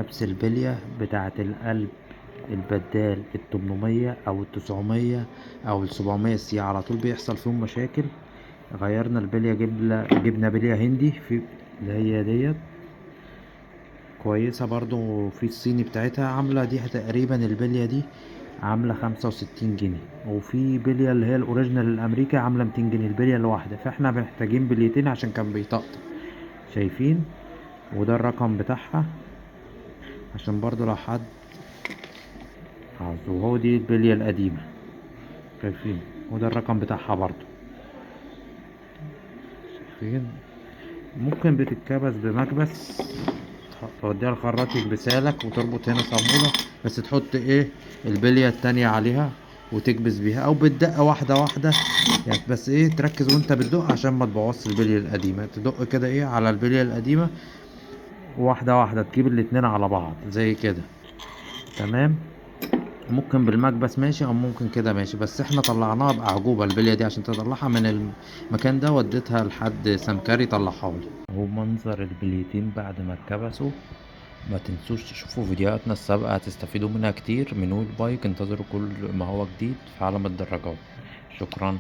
نفس البلية بتاعة القلب البدال 800 أو 900 أو 700 سي، على طول بيحصل فيهم مشاكل. غيرنا البلية، جبنا بلية هندي في اللي هي ديت كويسة برضو، في الصيني بتاعتها عاملة دي تقريبا البلية دي عاملة 65 جنيه، وفي بلية اللي هي الأوريجينال الأمريكي عاملة 200 جنيه البلية الواحدة. فاحنا محتاجين بليتين عشان كان بيطقطق، شايفين؟ وده الرقم بتاعها عشان برضو لو حد عاوزه. وهو دي البلية القديمة، شايفين؟ وده الرقم بتاعها برضو، شايفين؟ ممكن بتتكبس بمكبس، توديها الخراط يكبسهالك وتربط هنا صامولة، بس تحط ايه البلية التانية عليها وتكبس بيها، او بالدقة واحدة واحدة يعني. بس ايه تركز وانت بتدق عشان ما تبوظش البلية القديمة، تدق كده ايه على البلية القديمة واحدة واحدة، تجيب الاتنين على بعض زي كده، تمام. ممكن بالمكبس ماشي، او ممكن كده ماشي، بس احنا طلعناها باعجوبة البلية دي، عشان تطلعها من المكان ده وديتها لحد سمكري طلعها لي. اهو منظر البليتين بعد ما اتكبسوا. ما تنسوش تشوفوا فيديوهاتنا السابقة، هتستفيدوا منها كتير. من ويل بايك انتظروا كل ما هو جديد في عالم الدراجات. شكرا.